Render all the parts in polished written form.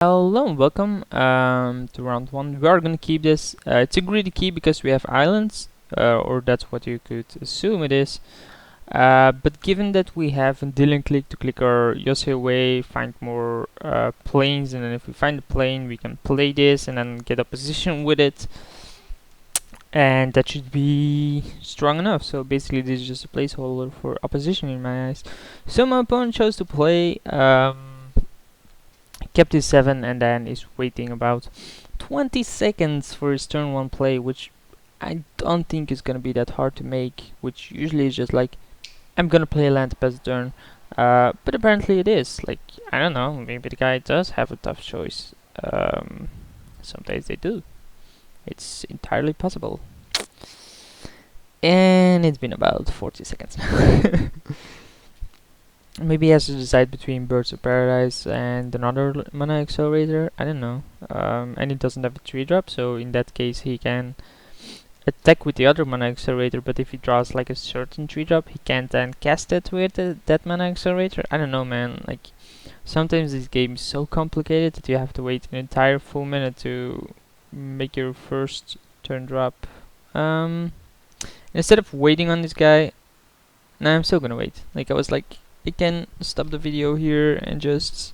Hello and welcome to round one. We are going to keep this. It's a greedy key because we have islands, or that's what you could assume it is. But given that we have a Dylan click to click our Yossi away, find more planes, and then if we find a plane, we can play this and then get a position with it. And that should be strong enough. So basically, this is just a placeholder for opposition in my eyes. So my opponent chose to play. Kept his 7 and then is waiting about 20 seconds for his turn 1 play, which I don't think is gonna be that hard to make, which usually is just like, I'm gonna play a land to pass the turn. But apparently it is. Like, I don't know, maybe the guy does have a tough choice. Sometimes they do. It's entirely possible. And it's been about 40 seconds. Maybe he has to decide between Birds of Paradise and another mana accelerator. I don't know. And he doesn't have a 3-drop, so in that case he can attack with the other mana accelerator. But if he draws like a certain 3-drop, he can't then cast it with that mana accelerator. I don't know, man. Like sometimes this game is so complicated that you have to wait an entire full minute to make your first turn drop. Instead of waiting on this guy, nah, I'm still gonna wait. Like I was like, I can stop the video here and just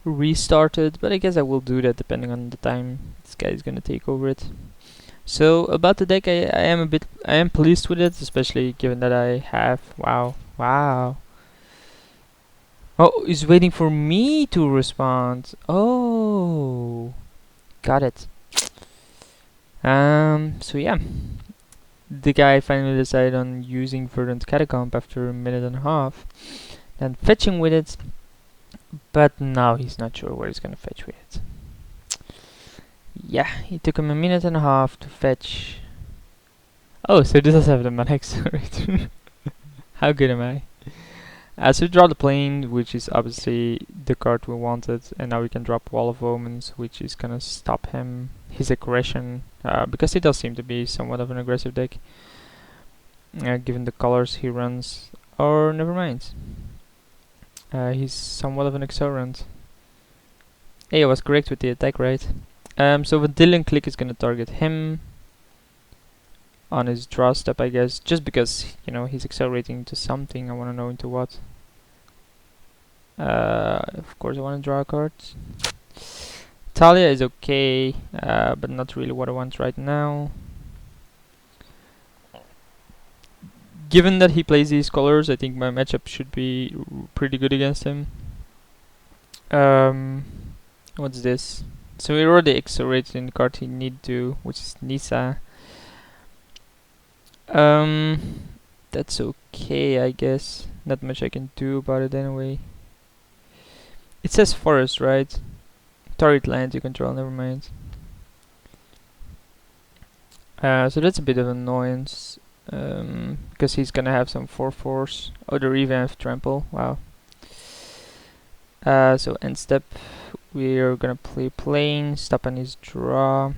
restart it, but I guess I will do that depending on the time this guy is gonna take over it. So about the deck, I am pleased with it, especially given that I have wow. Oh, he's waiting for me to respond. Oh, got it. So yeah. The guy finally decided on using Verdant Catacomb after a minute and a half, then fetching with it, but now he's not sure where he's gonna fetch with it. Yeah, it took him a minute and a half to fetch. Oh, so this does have the mana accelerator. How good am I? So we draw the plane, which is obviously the card we wanted, and now we can drop Wall of Omens, which is gonna stop his aggression, because he does seem to be somewhat of an aggressive deck, given the colors he runs. Or never mind, he's somewhat of an accelerant. Hey, I was correct with the attack, right? So the Dylan click is gonna target him on his draw step, I guess, just because, you know, he's accelerating into something. I want to know into what. Of course I want to draw a card. Talia is okay, but not really what I want right now. Given that he plays these colors, I think my matchup should be pretty good against him. What's this? So we already accelerated in the card he need to, which is Nisa. That's okay, I guess. Not much I can do about it anyway. It says forest, right? Target land you control, never mind. So that's a bit of annoyance, because he's gonna have some 4/4s. Oh, they even have trample, wow. So end step, we're gonna play plane, stop on his draw,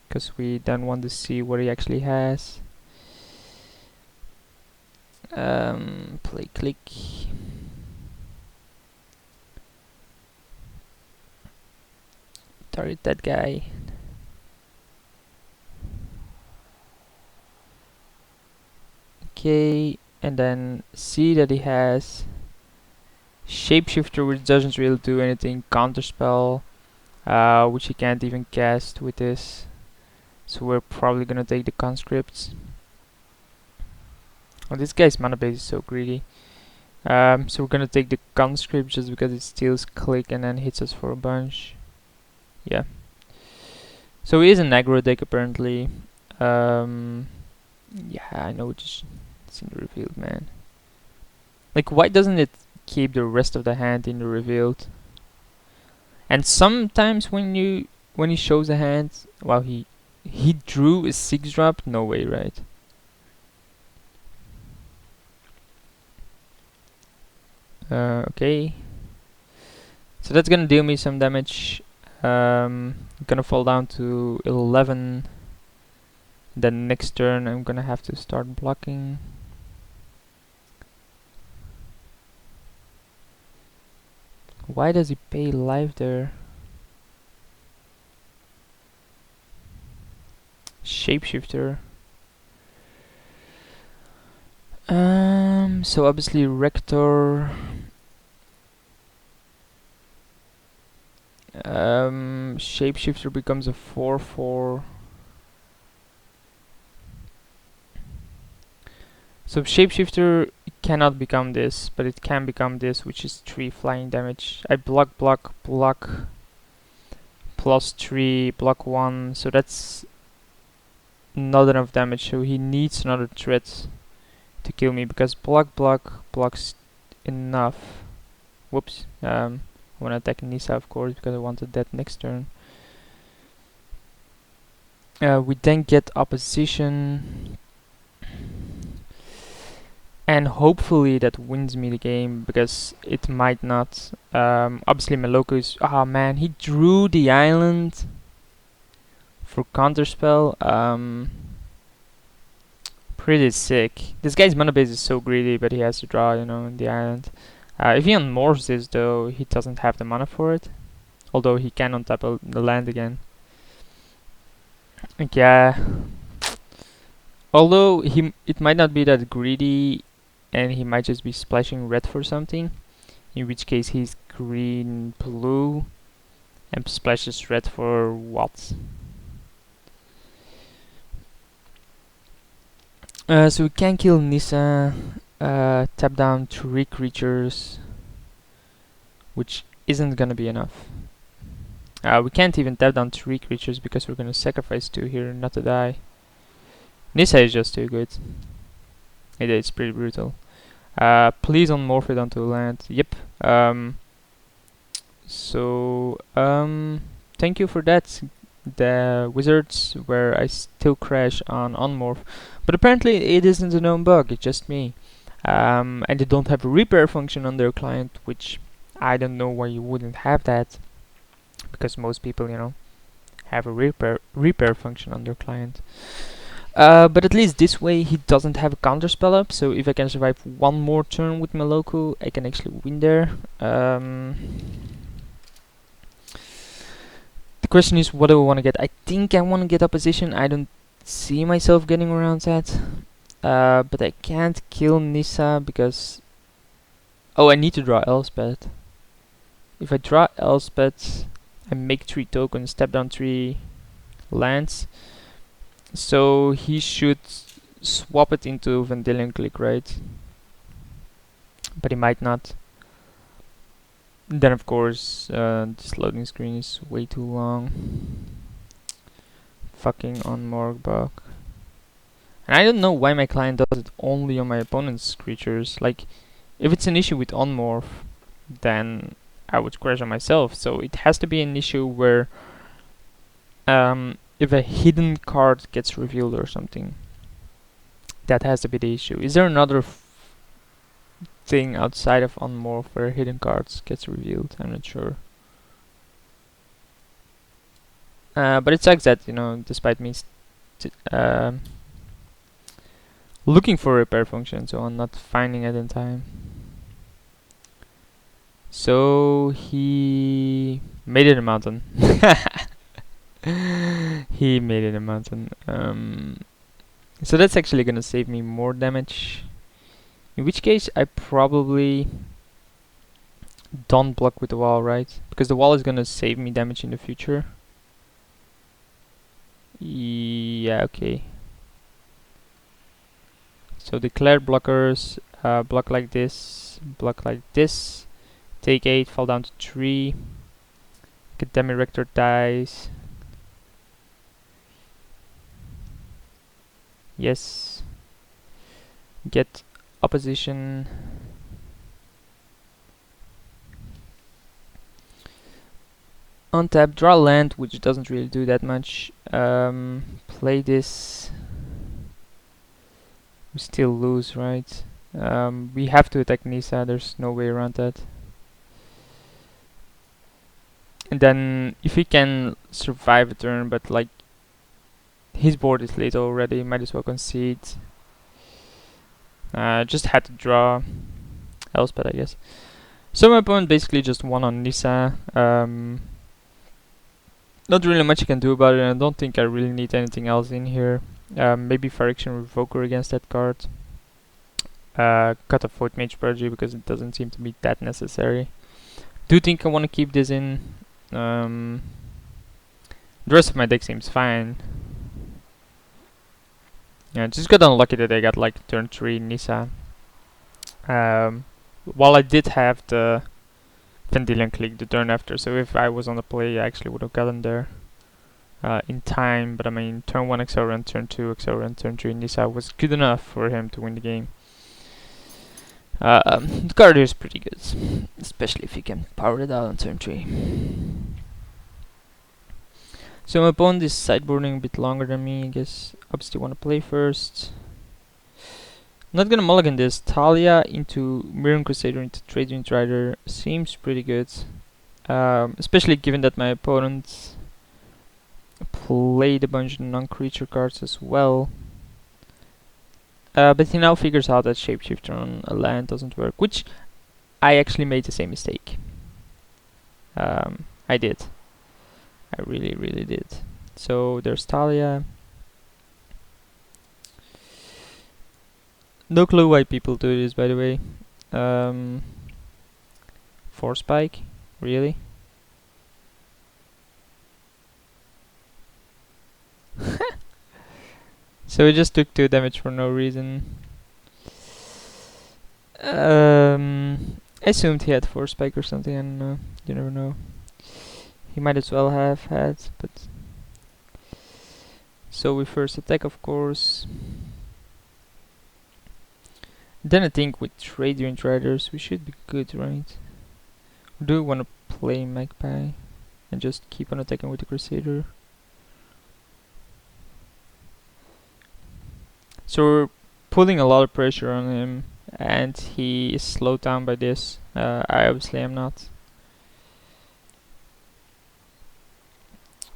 because we then want to see what he actually has. Play click. Target that guy. Okay, and then see that he has Shapeshifter, which doesn't really do anything, Counterspell, which he can't even cast with this. So we're probably gonna take the conscripts. Oh, this guy's mana base is so greedy. So we're gonna take the conscript just because it steals click and then hits us for a bunch. Yeah. So he is an aggro deck apparently. Yeah, I know it's in the revealed, man. Like, why doesn't it keep the rest of the hand in the revealed? And sometimes when he shows a hand, wow, he drew a 6-drop. No way, right? Okay. So that's gonna deal me some damage. Gonna fall down to 11. Then next turn I'm gonna have to start blocking. Why does he pay live there? Shapeshifter. So obviously Rector. Shapeshifter becomes a 4/4. So Shapeshifter cannot become this, but it can become this, which is 3 flying damage. I block, block, block, +3, block 1, so that's not enough damage, so he needs another threat to kill me, because block, block, blocks enough. Whoops. I wanna attack Nissa, of course, because I wanted that next turn. We then get opposition, and hopefully that wins me the game, because it might not. Obviously Maloko is... Ah man, he drew the island for counterspell. Pretty sick. This guy's mana base is so greedy, but he has to draw, you know, the island. If he unmorphs this though, he doesn't have the mana for it. Although he can untap the land again. Like, yeah. Although it might not be that greedy, and he might just be splashing red for something. In which case he's green blue and splashes red for what? So we can kill Nissa, tap down 3 creatures, which isn't gonna be enough. We can't even tap down 3 creatures because we're gonna sacrifice 2 here not to die. Nissa is just too good. It's pretty brutal. Please unmorph it onto land. Yep. Thank you for that. The wizards, where I still crash on unmorph, but apparently it isn't a known bug, it's just me. And they don't have a repair function on their client, which I don't know why you wouldn't have that, because most people, you know, have a repair function on their client. But at least this way he doesn't have a counter spell up, so if I can survive one more turn with Maloko, I can actually win there. The question is, what do I want to get? I think I want to get opposition. I don't see myself getting around that. But I can't kill Nissa because... Oh, I need to draw Elspeth. If I draw Elspeth, I make 3 tokens, step down 3 lands. So he should swap it into Vendilion Click, right? But he might not. Then of course, this loading screen is way too long. Fucking on Morgbok. And I don't know why my client does it only on my opponent's creatures. Like, if it's an issue with Unmorph, then I would crash on myself. So it has to be an issue where if a hidden card gets revealed or something, that has to be the issue. Is there another thing outside of Unmorph where hidden cards gets revealed? I'm not sure. But it sucks that, you know, despite me looking for a repair function and so on, not finding it in time. So he made it a mountain. He made it a mountain. So that's actually gonna save me more damage. In which case I probably don't block with the wall, right? Because the wall is gonna save me damage in the future. Yeah, okay. So declare blockers, block like this, take 8, fall down to 3. Academic Rector dies. Yes. Get opposition. Untap, draw land, which doesn't really do that much. Play this. We still lose, right? We have to attack Nissa, there's no way around that. And then, if he can survive a turn, but like, his board is late already, might as well concede. Just had to draw Elspeth, I guess. So my opponent basically just won on Nissa. Not really much I can do about it, and I don't think I really need anything else in here. Maybe Phyrexian Revoker against that card. Cut off Void Mage Prodigy because it doesn't seem to be that necessary. Do think I want to keep this in. The rest of my deck seems fine. Yeah, just got unlucky that I got like turn 3 Nissa. While I did have the Vendilion Clique the turn after, so if I was on the play, I actually would have gotten there in time. But I mean, turn 1 Accelerant, turn 2 Accelerant, turn 3 Nissa was good enough for him to win the game. The card is pretty good, especially if you can power it out on turn 3. So my opponent is sideboarding a bit longer than me. I guess obviously want to play first. Not gonna mulligan this. Talia into Mirren Crusader into Trade Wind Rider seems pretty good. Especially given that my opponent played a bunch of non-creature cards as well. But he now figures out that Shapeshifter on a land doesn't work, which I actually made the same mistake. I did. I really did. So there's Talia. No clue why people do this, by the way. Force Spike? Really? So we just took 2 damage for no reason. I assumed he had Force Spike or something, I don't know. You never know. He might as well have had, but... So we first attack, of course. Then I think with Radiant Riders we should be good, right? Or do we want to play Magpie and just keep on attacking with the Crusader? So we're putting a lot of pressure on him, and he is slowed down by this. I obviously am not.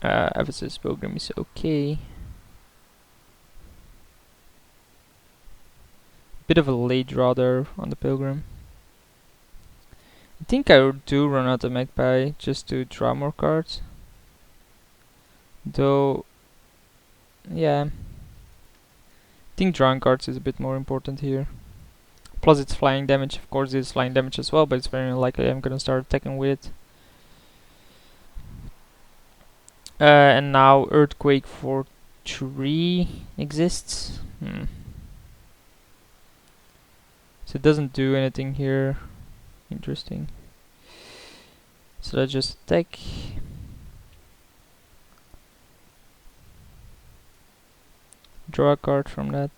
Ephesus Program is okay. Bit of a late draw there on the Pilgrim. I think I do run out of Magpie just to draw more cards. Though, yeah. I think drawing cards is a bit more important here. Plus it's flying damage, of course it's flying damage as well, but it's very unlikely I'm gonna start attacking with it. And now Earthquake for 3 exists. So it doesn't do anything here. Interesting. So let's just attack. Draw a card from that.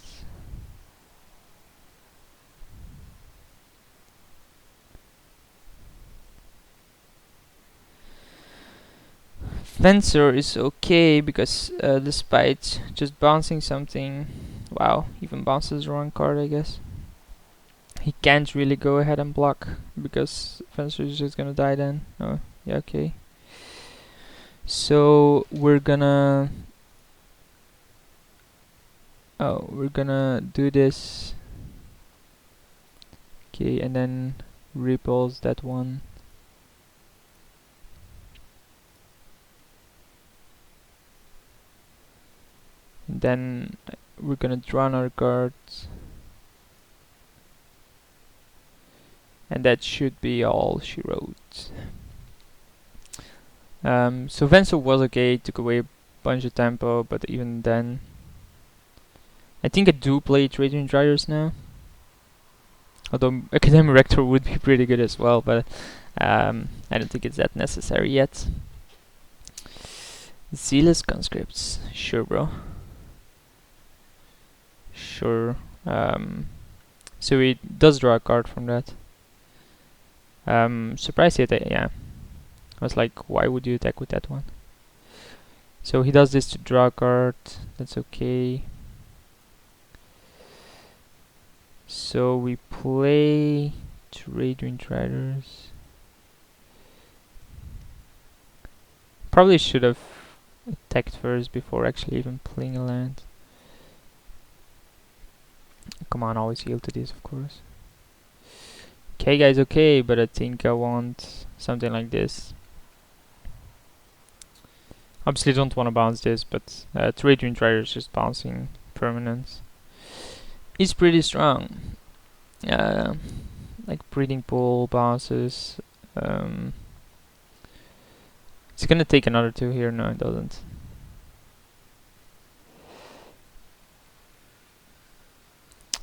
Fencer is okay because despite just bouncing something, wow, even bounces the wrong card, I guess. He can't really go ahead and block because Fencer is just gonna die then. Oh, yeah, okay. So we're gonna do this. Okay, and then repulse that one. And then we're gonna draw another card. And that should be all she wrote. So Venso was okay, took away a bunch of tempo, but even then... I think I do play Radiant Riders now. Although Academic Rector would be pretty good as well, but I don't think it's that necessary yet. Zealous Conscripts, sure bro. Sure. So he does draw a card from that. Surprised yet, yeah. I was like, why would you attack with that one? So he does this to draw a card, that's okay. So we play Radiant Riders. Probably should have attacked first before actually even playing a land. Come on, always yield to this, of course. K guy's okay, but I think I want something like this. Obviously don't want to bounce this, but Trade Wind Rider is just bouncing permanents. It's pretty strong. Like Breeding Pool bounces. It's gonna take another 2 here. No, it doesn't.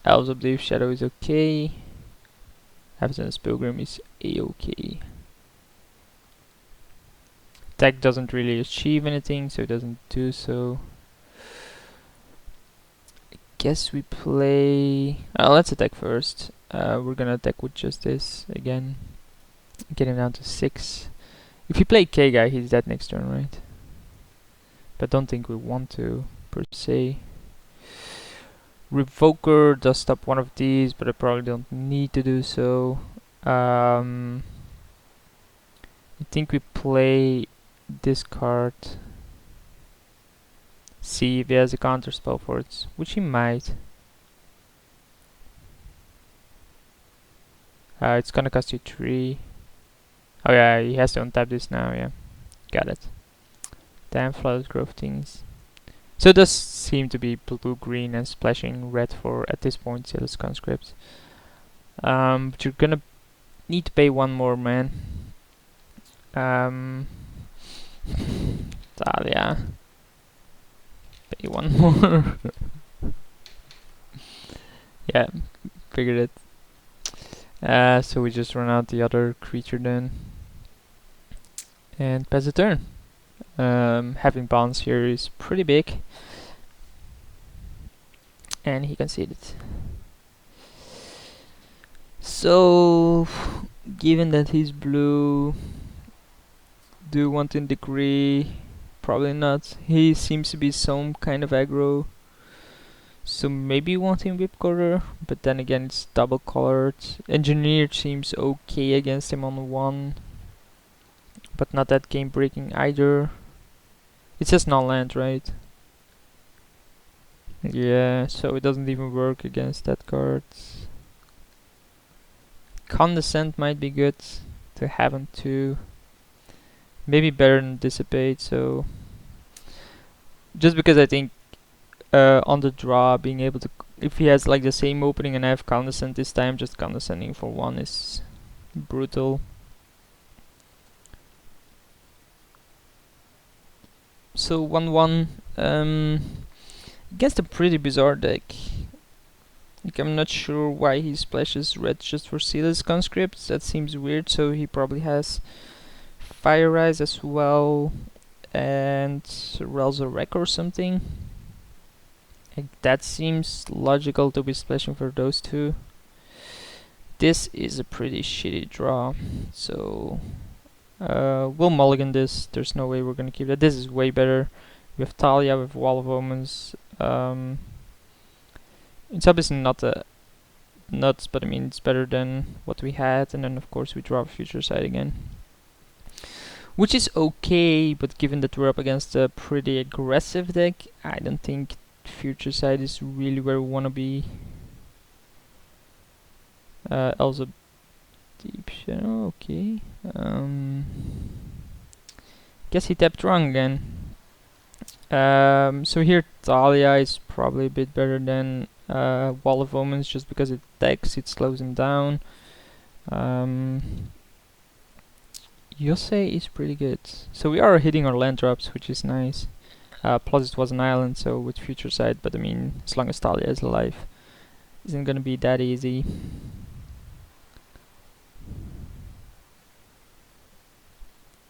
Elves of Leaf Shadow is okay. Absence Pilgrim is a-okay. Attack doesn't really achieve anything, so it doesn't do so. I guess we play... let's attack first. We're gonna attack with just this again. Getting down to 6. If you play K-Guy, he's dead next turn, right? But don't think we want to, per se. Revoker does stop one of these, but I probably don't need to do so. I think we play this card. See if he has a counter spell for it, which he might. It's gonna cost you 3. Oh yeah, he has to untap this now, yeah. Got it. Damn Flooded Grove things. So it does seem to be blue-green and splashing red for, at this point, Zealous Conscript. But you're gonna need to pay 1 more, man. Talia. Pay 1 more. Yeah, figured it. So we just run out the other creature then. And pass the turn. Having bounce here is pretty big. And he conceded. So, given that he's blue, do you want him to degree? Probably not. He seems to be some kind of aggro. So maybe you want him whip color, but then again it's double colored. Engineered seems okay against him on 1. But not that game breaking either. It says non-land, right? Yeah, so it doesn't even work against that card. Condescend might be good to have him too. Maybe better than Dissipate, so... Just because I think on the draw, being able to... If he has like the same opening and I have Condescend this time, just Condescending for 1 is brutal. So 1-1 against a pretty bizarre deck. Like, I'm not sure why he splashes red just for Zealous Conscripts. That seems weird. So he probably has Fire Rise as well and Resurrect or something. Like, that seems logical to be splashing for those 2. This is a pretty shitty draw, so we'll mulligan this. There's no way we're gonna keep that. This is way better. We have Talia with Wall of Omens. It's obviously not nuts, but I mean it's better than what we had. And then of course we draw Future Sight again, which is okay. But given that we're up against a pretty aggressive deck, I don't think Future Sight is really where we want to be. Also Deep Shadow, okay. Guess he tapped wrong again. So here Talia is probably a bit better than Wall of Omens, just because it attacks, it slows him down. Yosei is pretty good. So we are hitting our land drops, which is nice. Plus it was an island, so with Future Sight, but I mean, as long as Talia is alive, isn't gonna be that easy.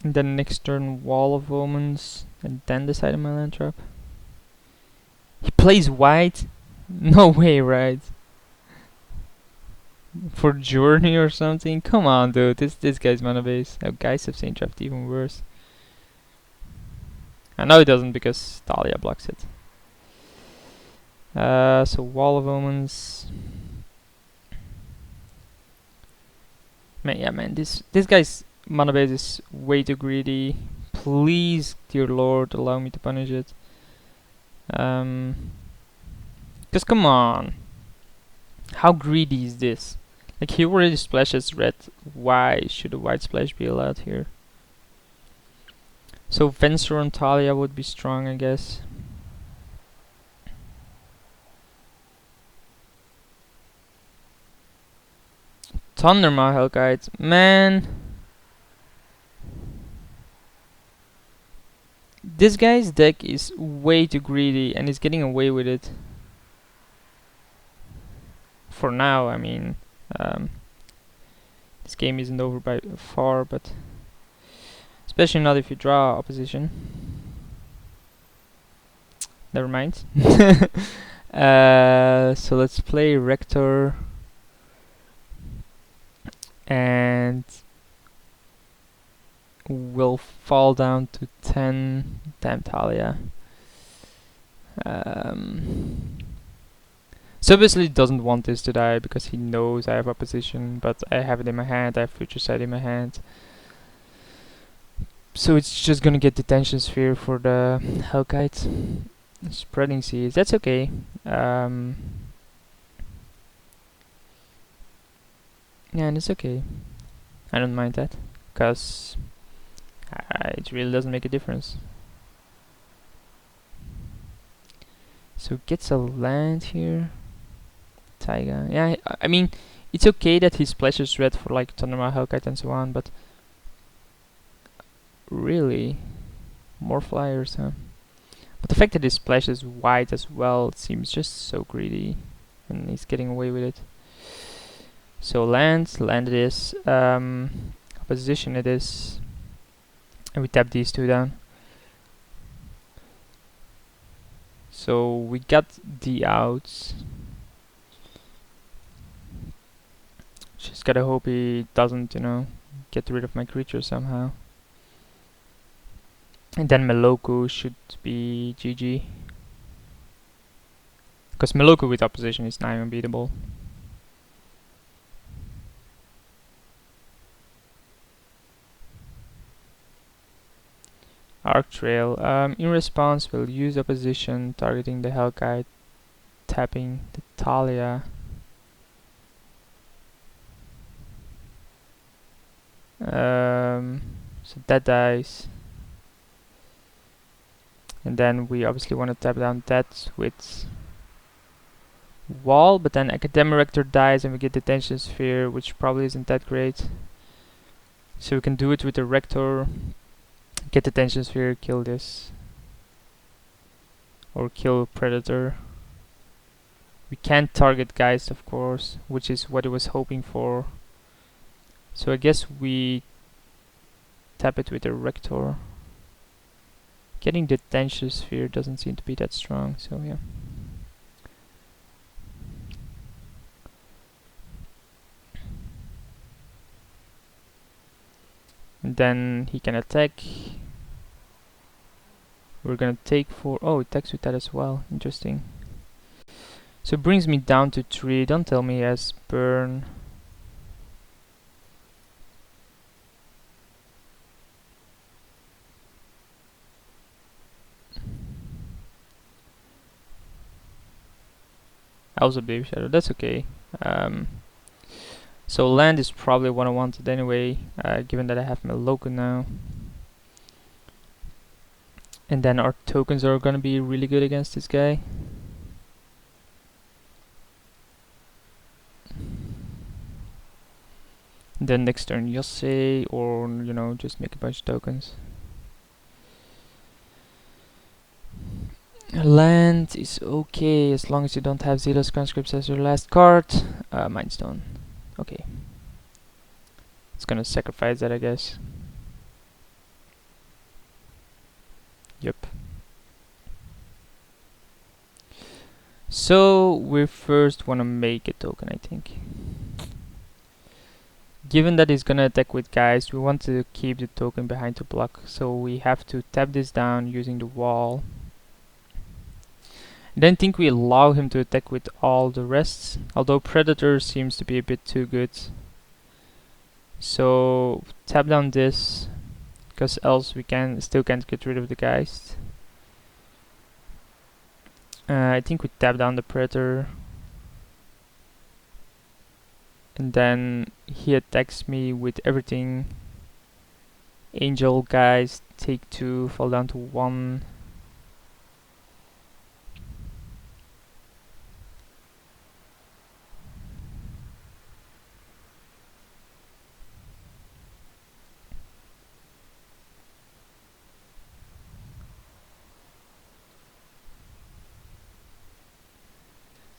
And then next turn Wall of Omens, and then decide on my land trap. He plays white? No way, right? For Journey or something? Come on, dude. This guy's mana base. Oh, guys have Saint Draft even worse. I know it doesn't because Talia blocks it. So Wall of Omens. Man, this guy's mana base is way too greedy. Please, dear Lord, allow me to punish it. Cause come on, how greedy is this? Like, he already splashes red. Why should a white splash be allowed here? So Venser on Talia would be strong, I guess. Thundermaw Hellkite. Man. This guy's deck is way too greedy and he's getting away with it. For now, I mean. This game isn't over by far, but especially not if you draw opposition. Never mind. So let's play Rector. And we'll fall down to 10. Damn Talia. So obviously doesn't want this to die because he knows I have opposition, but I have it in my hand, I have Future Sight in my hand. So it's just gonna get Detention Sphere for the Hellkite. Spreading Seas, that's okay. Yeah, and it's okay. I don't mind that, because it really doesn't make a difference. So gets a land here. Taiga. Yeah, I mean, it's okay that he splashes red for like Thundermaw, Hellkite and so on, but really, more flyers, huh? But the fact that he splashes white as well seems just so greedy, and he's getting away with it. So land it is, opposition it is, and we tap these two down. So we got the outs. Just gotta hope he doesn't, you know, get rid of my creature somehow. And then Meloku should be GG. Because Meloku with opposition is nigh unbeatable. Arc Trail. In response, we'll use opposition, targeting the Hellkite, tapping the Talia. So that dies. And then we obviously want to tap down that with Wall, but then Academic Rector dies and we get Detention Sphere, which probably isn't that great. So we can do it with the Rector, get Detention Sphere, kill this. Or kill Predator. We can't target Geist, of course, which is what I was hoping for. So I guess we tap it with the Rector. Getting the Detention Sphere doesn't seem to be that strong, so yeah. And then he can attack. We're gonna take 4. Oh, it attacks with that as well. Interesting. So it brings me down to 3. Don't tell me he has burn. Also Baby Shadow, that's okay. So land is probably what I wanted anyway, given that I have Meloku now. And then our tokens are gonna be really good against this guy. Then next turn Yosei, or you know, just make a bunch of tokens. Land is okay as long as you don't have Zealous Conscripts as your last card. Mindstone. Okay. It's gonna sacrifice that, I guess. Yep. So we first wanna make a token, I think. Given that he's gonna attack with Geist, we want to keep the token behind to block. So we have to tap this down using the wall. I don't think we allow him to attack with all the rest, although Predator seems to be a bit too good. So tap down this, because else we still can't get rid of the Geist. I think we tap down the Predator. and then he attacks me with everything. Angel guys take 2, fall down to 1.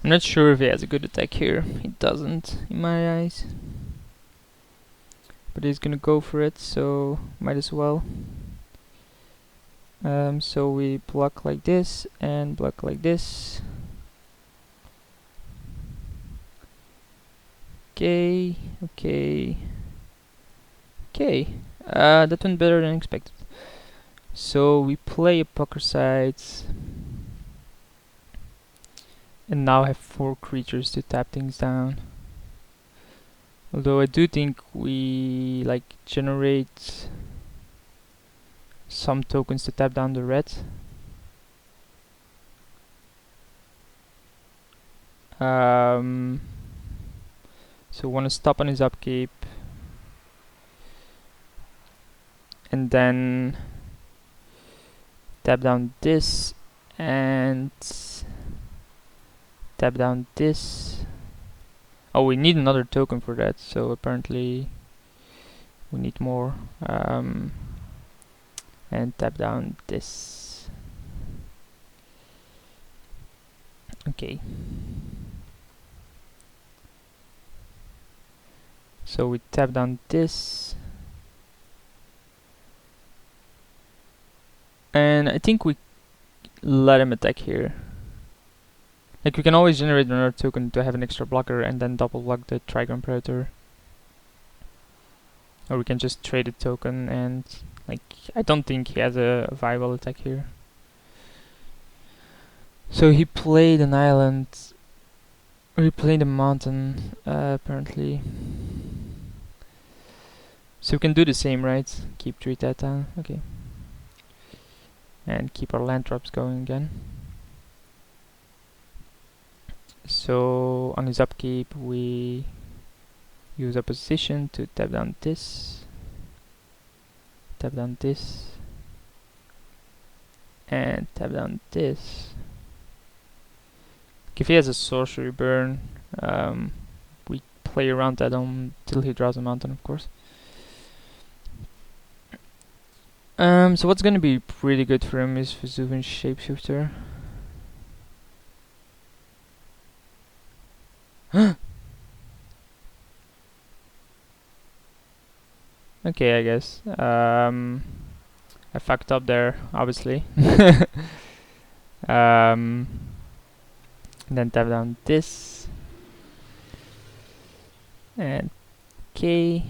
I'm not sure if he has a good attack here. He doesn't, in my eyes. But he's gonna go for it, so might as well. So we block like this and block like this. Okay, okay, okay. That went better than expected. So we play a poker sides, and now have 4 creatures to tap things down. Although I do think we like generate some tokens to tap down the red. So want to stop on his upkeep, and then tap down this and tap down this. Oh, we need another token for that, so apparently we need more. And tap down this. Okay. So we tap down this. And I think we let him attack here. Like, we can always generate another token to have an extra blocker and then double block the Trigon Predator. Or we can just trade a token and, like, I don't think he has a viable attack here. So he played an island, or he played a mountain, apparently. So we can do the same, right? Keep 3 that down, okay. And keep our land drops going again. So on his upkeep we use opposition to tap down this, tap down this, and tap down this. If he has a sorcery burn, we play around that until he draws a mountain, of course. So what's gonna be pretty good for him is Vesuvian Shapeshifter. Okay, I guess. I fucked up there, obviously. Then tap down this. And K.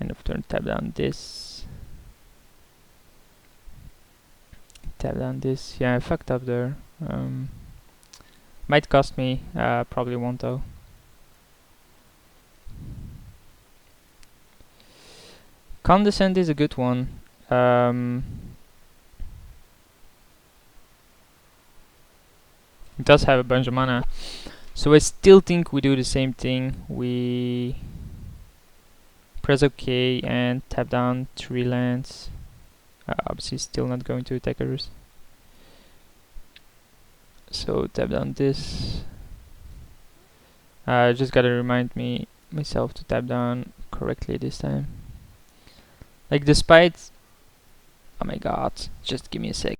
End of turn, tap down this. Tap down this. Yeah, I fucked up there. Might cost me, probably won't though. Condescend is a good one. It does have a bunch of mana. So I still think we do the same thing. We press OK and tap down 3 lands. Obviously still not going to attack others. So tap down this. Just gotta remind myself to tap down correctly this time. Like, despite... Oh my god, just give me a sec.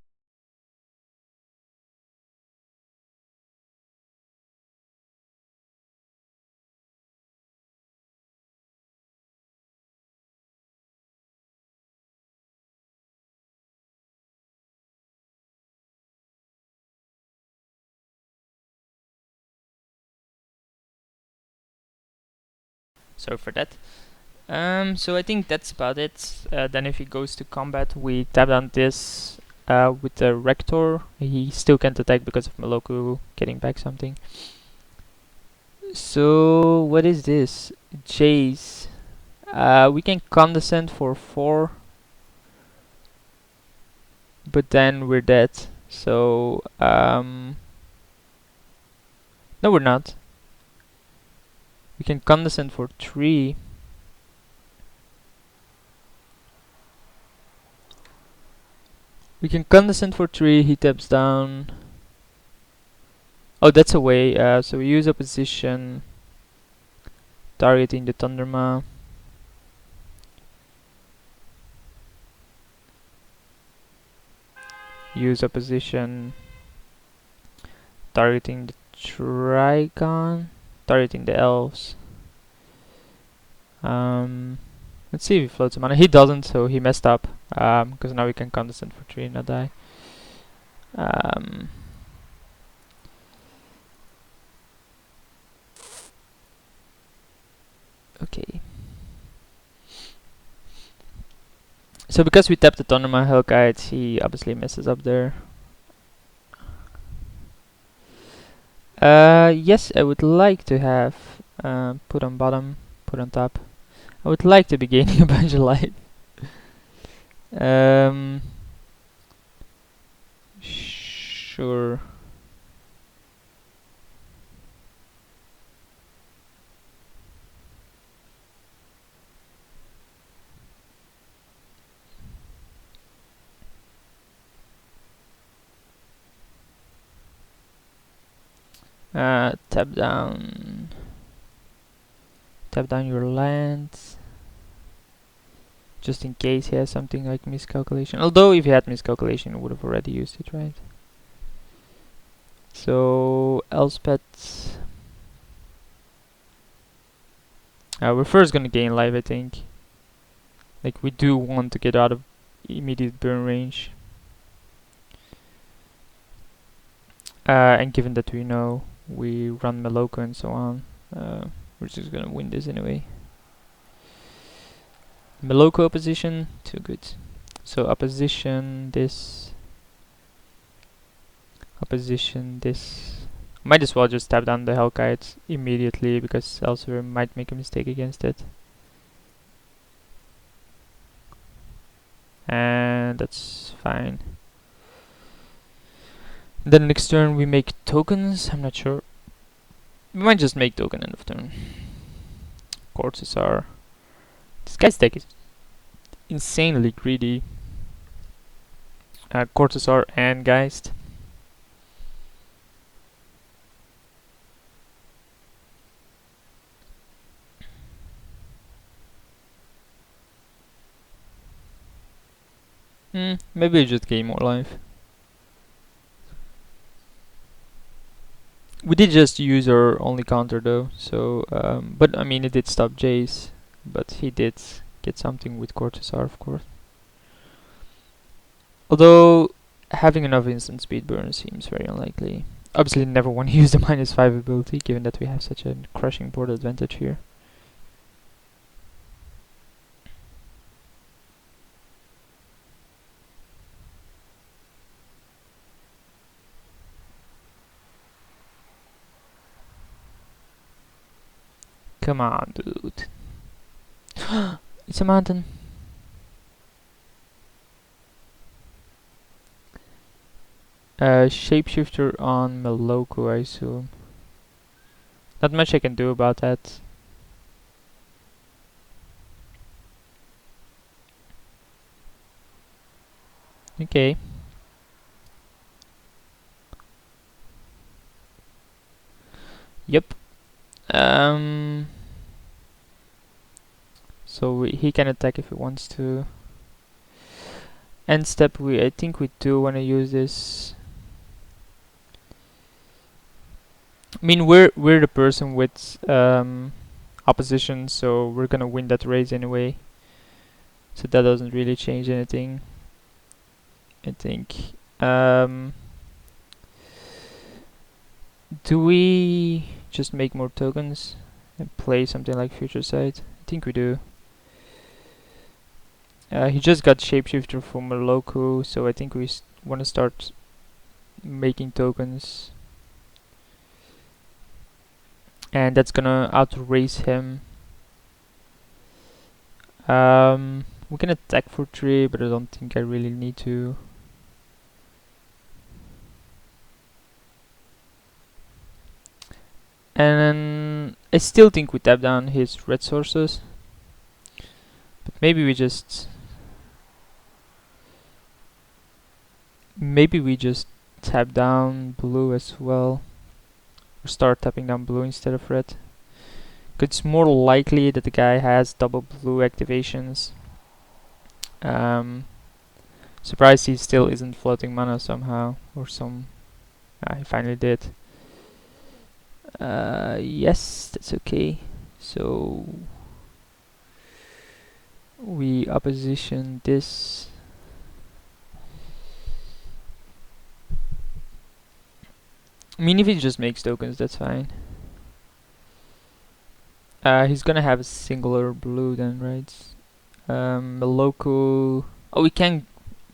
Sorry for that. So I think that's about it. Then if he goes to combat, we tap down this with the Rector. He still can't attack because of Maloku getting back something. So what is this? Jace. We can Condescend for 4. But then we're dead. So no, we're not. We can condescend for 3. We can condescend for 3, he taps down. Oh, that's a way. So we use opposition, targeting the Thunderma. Use opposition, targeting the Trigon, targeting the elves. Let's see if he floats a mana. He doesn't, so he messed up. Because now we can condescend for 3 and not die. Okay. So because we tapped the Thunderma Hellkite, he obviously messes up there. Yes, I would like to have put on bottom, put on top. I would like to be gaining a bunch of life. Sure. Tap down your lands, just in case he has something like miscalculation. Although if he had miscalculation, he would have already used it, right? So Elspeth, we're first gonna gain life, I think. Like, we do want to get out of immediate burn range. And given that we know we run Meloka and so on, we're just gonna win this anyway. Meloka opposition, too good. So opposition this. Opposition this. Might as well just tap down the Hellkite immediately, because elsewhere might make a mistake against it. And that's fine. Then next turn we make tokens. I'm not sure. We might just make token end of turn. Cortezar. This guy's deck is insanely greedy. Cortezar and Geist. Maybe we just gain more life. We did just use our only counter though, so but I mean it did stop Jace, but he did get something with Cortezar, of course. Although having enough instant speed burn seems very unlikely. Obviously never want to use the -5 ability, given that we have such a crushing board advantage here. Come on, dude. It's a mountain. Shapeshifter on Meloku, I assume. Not much I can do about that. Okay. Yep. So he can attack if he wants to. End step, I think we do want to use this. I mean, we're the person with opposition, so we're gonna win that race anyway. So that doesn't really change anything, I think. Do we just make more tokens and play something like Future Sight? I think we do. He just got Shapeshifter from Meloku, so I think we want to start making tokens. And that's gonna out-race him. We can attack for 3, but I don't think I really need to. And then I still think we tap down his red sources, but maybe we just tap down blue as well, or start tapping down blue instead of red. 'Cause it's more likely that the guy has double blue activations. Surprised he still isn't floating mana somehow, or some. He finally did. Yes, that's okay. So we opposition this. I mean, if he just makes tokens, that's fine. He's gonna have a singular blue then, right? Meloku. Oh, we can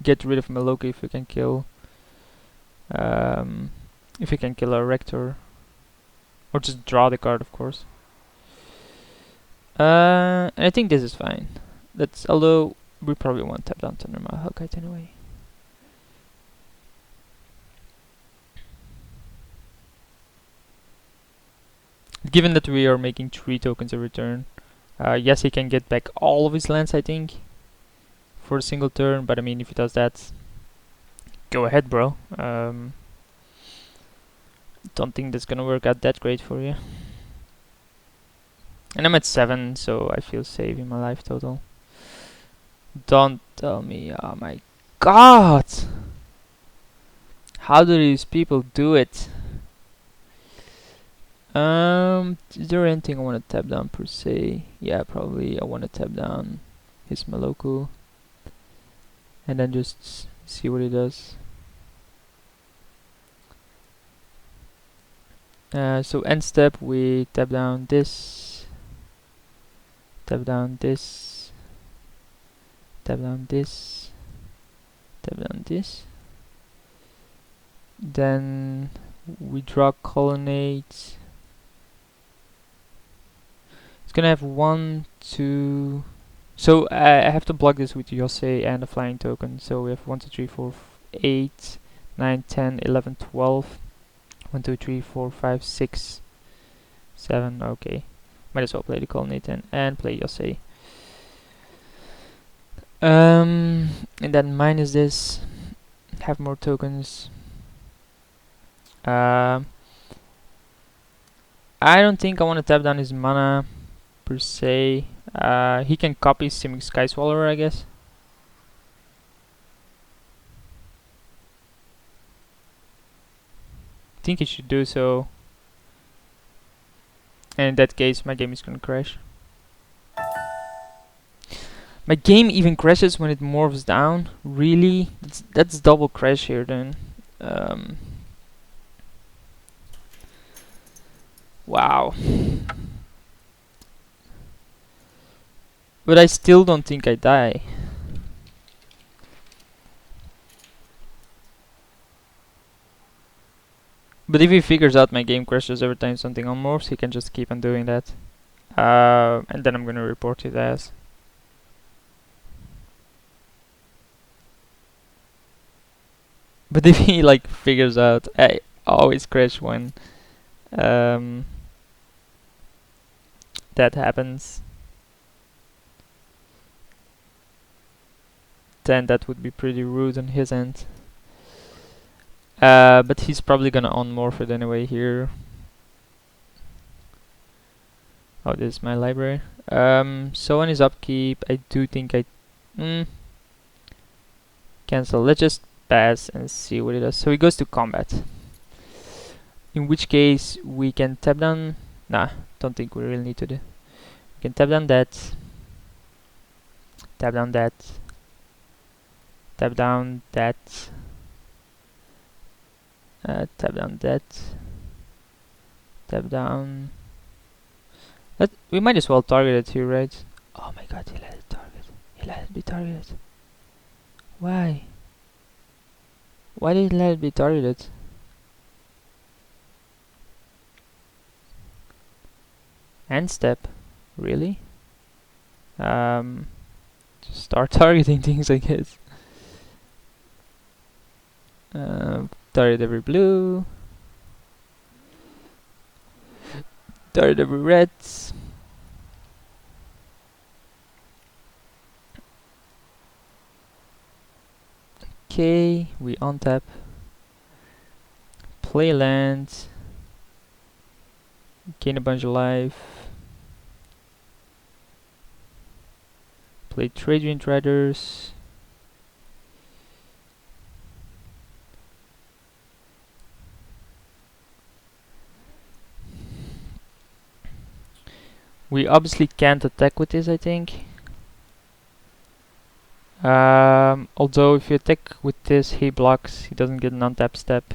get rid of Meloku if we can kill. If we can kill our Rector, or just draw the card, of course. And I think this is fine. Although we probably won't tap down Thundermaw Hellkite anyway. Given that we are making 3 tokens a return, yes, he can get back all of his lands, I think, for a single turn. But I mean, if he does that, go ahead, bro. Don't think that's gonna work out that great for you. And I'm at 7, so I feel safe in my life total. Don't tell me, oh my god! How do these people do it? Is there anything I want to tap down per se? Yeah, probably I want to tap down his Meloku and then just see what he does. So end step, we tap down this, tap down this, tap down this, tap down this. Then we draw colonnades. It's gonna have 1, 2. So I have to block this with Yosei and a flying token. So we have 1, 2, 3, 4, 8, 9, 10, 11, 12. 1, 2, 3, 4, 5, 6, 7. Okay, might as well play the colonnade then and play Yosei. And then minus this, have more tokens. I don't think I want to tap down his mana per se. He can copy Simic Sky Swallower, I guess. I think he should do so. And in that case, my game is gonna crash. My game even crashes when it morphs down. Really? That's double crash here then. Wow. But I still don't think I die. But if he figures out my game crashes every time something unmorphs, he can just keep on doing that. And then I'm gonna report his ass. But if he like figures out, I always crash when that happens. Then that would be pretty rude on his end. But he's probably gonna unmorph it anyway here. Oh, this is my library. So on his upkeep, I do think I cancel. Let's just pass and see what it does. So he goes to combat. In which case we can tap down. Nah, don't think we really need to do. We can tap down that. Tap down that. Tap down that. Tap down that. Tap down. We might as well target it here, right? Oh my god, he let it target. He let it be targeted. Why? Why did he let it be targeted? End step. Really? Just start targeting things, I guess. Target every blue. Daredevil Reds. Okay, we untap. Play land. Gain a bunch of life. Play Trade Wind Riders. We obviously can't attack with this, I think. Although if you attack with this, he blocks. He doesn't get an untap step.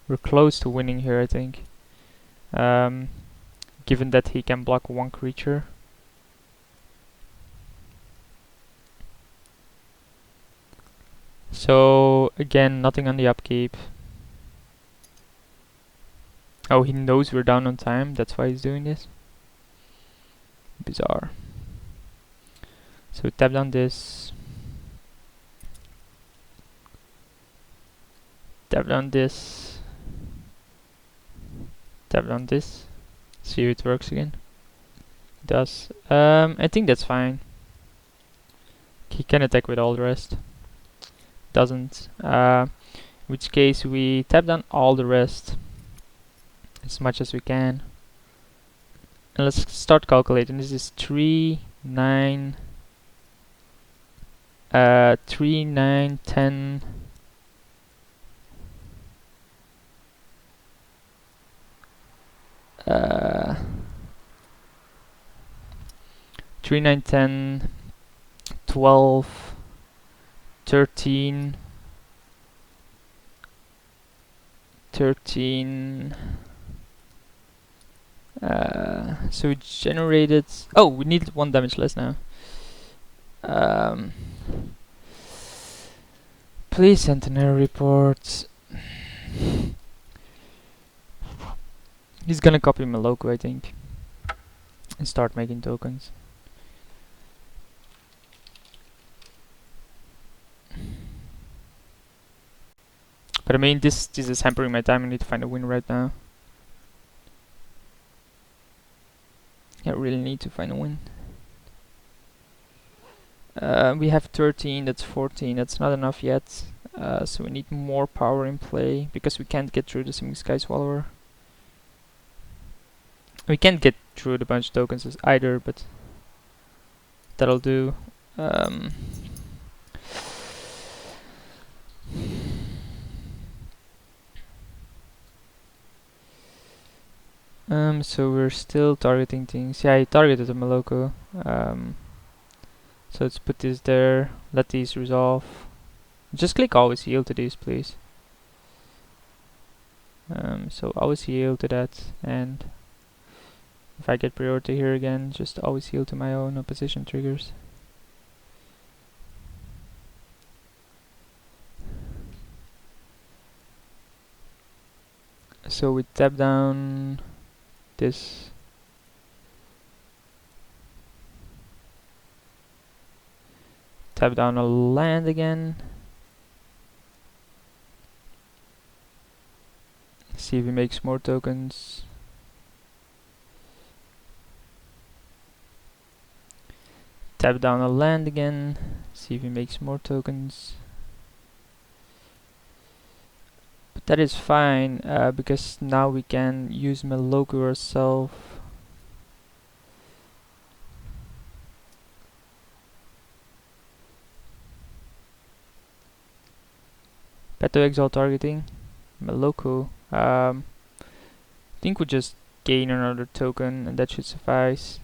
We're close to winning here, I think. Given that he can block one creature. So again, nothing on the upkeep. Oh, he knows we're down on time, that's why he's doing this. Bizarre. So we tap down this. Tap down this. Tap down this. See if it works again. It does. I think that's fine. He can attack with all the rest. Doesn't. In which case we tap down all the rest as much as we can. And let's start calculating. This is 3, 9, 3, 9, 10. 3, 9, 10, 12, 13, 13. So we generated. Oh, we need 1 damage less now. Please centenary reports. He's gonna copy my logo, I think, and start making tokens. But I mean, this is hampering my time. I need to find a win right now. I really need to find a win. We have 13, that's 14, that's not enough yet. So we need more power in play, because we can't get through the Simic Sky Swallower. We can't get through the bunch of tokens either, but that'll do. So we're still targeting things. Yeah, I targeted the Maloko. So let's put this there, let these resolve. Just click always heal to these, please. So always heal to that, and if I get priority here again, just always heal to my own opposition triggers. So we tap down this. Tap down a land again. See if he makes more tokens. Tap down a land again. See if he makes more tokens. But that is fine, because now we can use Meloku ourselves. Peto Exile targeting. Meloku. I think we just gain another token and that should suffice.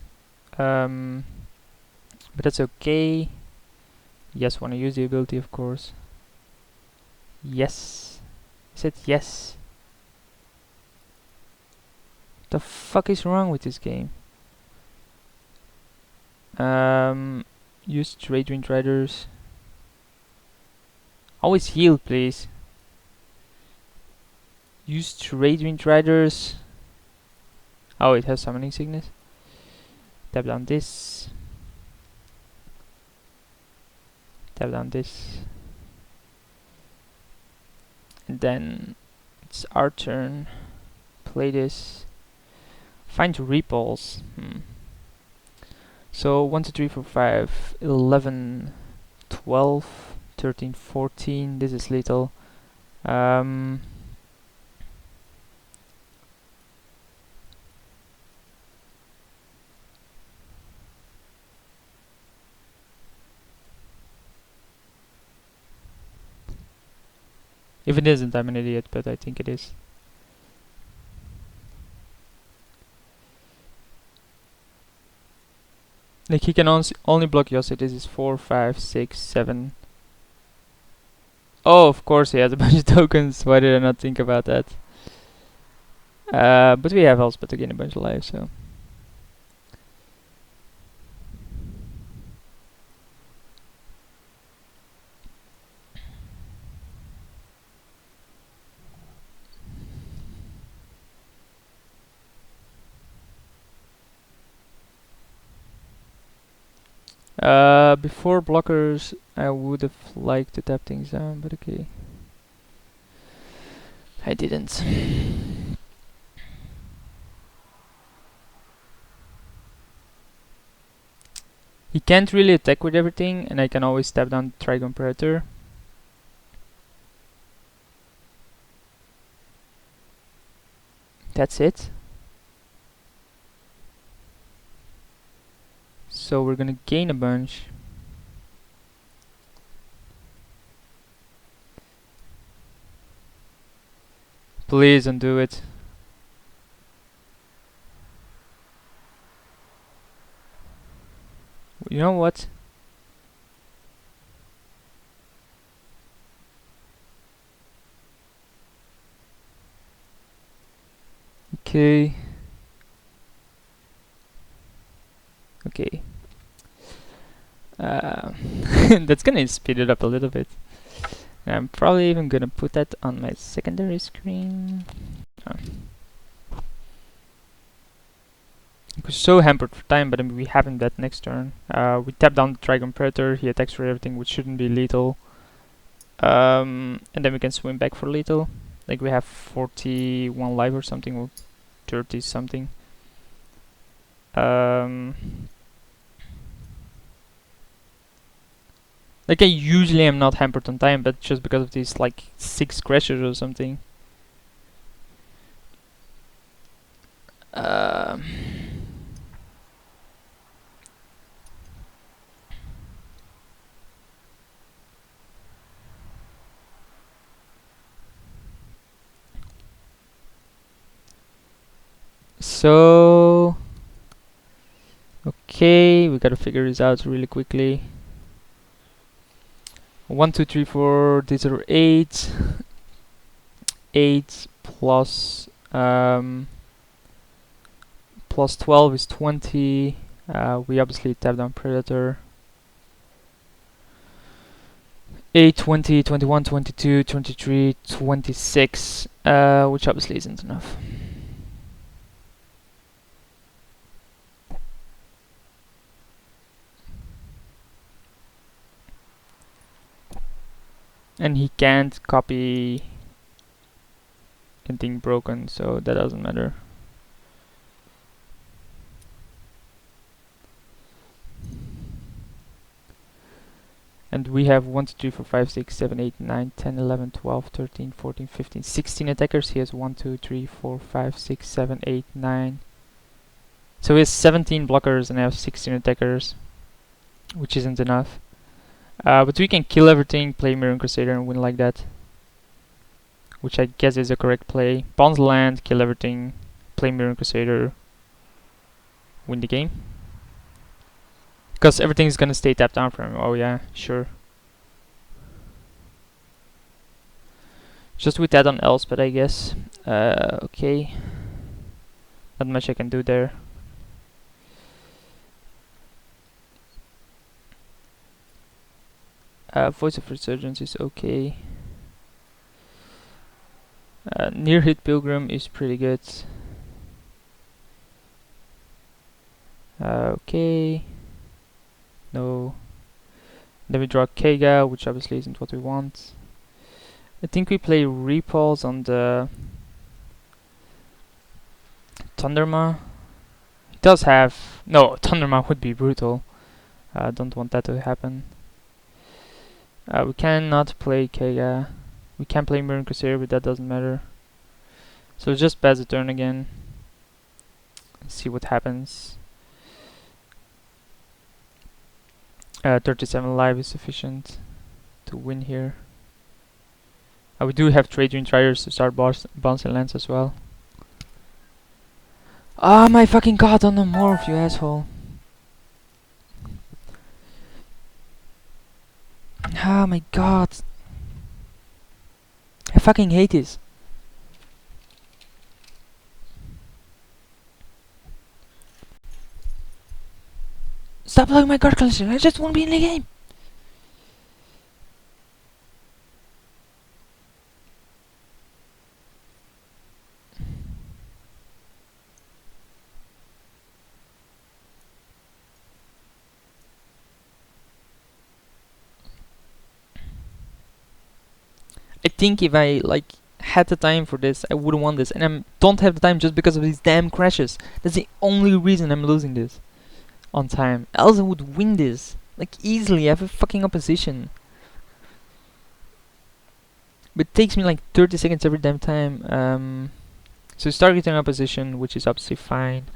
But that's okay. Yes, wanna use the ability, of course. Yes. I said yes. The fuck is wrong with this game? Use Trade Wind Riders. Always heal, please. Use Trade Wind Riders. Oh, it has Summoning Sickness. Tap down this. Tap down this. And then it's our turn. play this. Find repulse. So 1, 2, 3, 4, 5, 11, 12, 13, 14. This is lethal. If it isn't, I'm an idiot, but I think it is. Like, he can only block Yossi. This is 4, 5, 6, 7. Oh, of course he has a bunch of tokens. Why did I not think about that? But we have Elspeth to gain a bunch of life, so. Before blockers, I would have liked to tap things down, but okay. I didn't. He can't really attack with everything, and I can always tap down Trigon Predator. That's it. So we're gonna gain a bunch. Please don't do it. You know what? Okay. Okay. That's gonna speed it up a little bit. I'm probably even gonna put that on my secondary screen. We're so hampered for time, but I mean, we have him that next turn. We tap down the Trigon Predator, he attacks for everything, which shouldn't be lethal. And then we can swim back for lethal. Like, we have 41 life or something, or 30 something. Like, I usually am not hampered on time, but just because of these, like, 6 crashes or something. So, okay, we gotta figure this out really quickly. 1, 2, 3, 4, these are 8. 8 plus plus 12 is 20. We obviously tap down Predator. 8, 20, 21, 22, 23, 26, which obviously isn't enough. And he can't copy anything broken, so that doesn't matter. And we have 1, 2, 3, 4, 5, 6, 7, 8, 9, 10, 11, 12, 13, 14, 15, 16 attackers. He has 1, 2, 3, 4, 5, 6, 7, 8, 9. So he has 17 blockers and I have 16 attackers, which isn't enough. But we can kill everything, play Mirror Crusader and win like that. Which I guess is the correct play. Bounce land, kill everything, play Mirror Crusader, win the game. Because everything is gonna stay tapped down for him. Oh yeah, sure. Just with that on Elspeth, I guess. Okay. Not much I can do there. Voice of Resurgence is okay. Near Hit Pilgrim is pretty good. Okay. No. Then we draw Kega, which obviously isn't what we want. I think we play Repulse on the Thunderma. He does have... No, Thunderma would be brutal. I don't want that to happen. We cannot play Kega. We can play Mirror Crusader, but that doesn't matter. So just pass the turn again. See what happens. 37 life is sufficient to win here. We do have Trade Dream Triders to start bouncing lands as well. Ah, my fucking god, don't know more of you asshole. Ah, my god. I fucking hate this. Stop blocking my card collection, I just want to be in the game. I think if I had the time for this, I wouldn't want this, and I don't have the time just because of these damn crashes. That's the only reason I'm losing this on time. Else I would win this easily. I have a fucking opposition, but it takes me 30 seconds every damn time. So start getting opposition, which is obviously fine.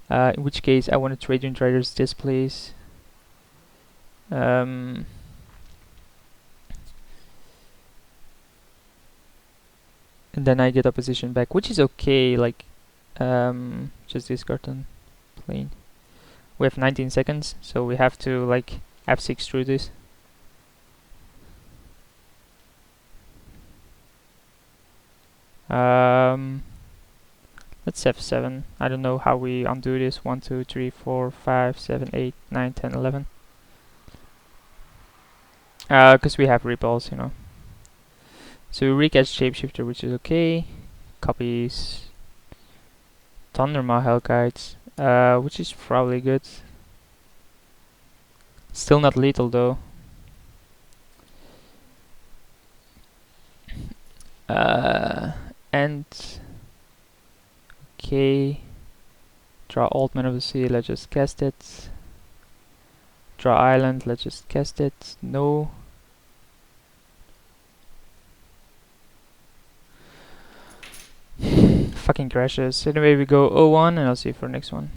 In which case I want to trade in traders this place. And then I get opposition back, which is okay. Just discard on plane. We have 19 seconds, so we have to F6 through this. Let's F7. I don't know how we undo this. 1, 2, 3, 4, 5, 7, 8, 9, 10, 11. Because we have repulse, you know. So we recast Shapeshifter, which is okay. Copies Thundermaw Hellkites, which is probably good. Still not lethal though. And okay. Draw Altman of the Sea, let's just cast it. Draw Island, let's just cast it. No. Fucking crashes. Anyway, we go 0-1 and I'll see you for the next one.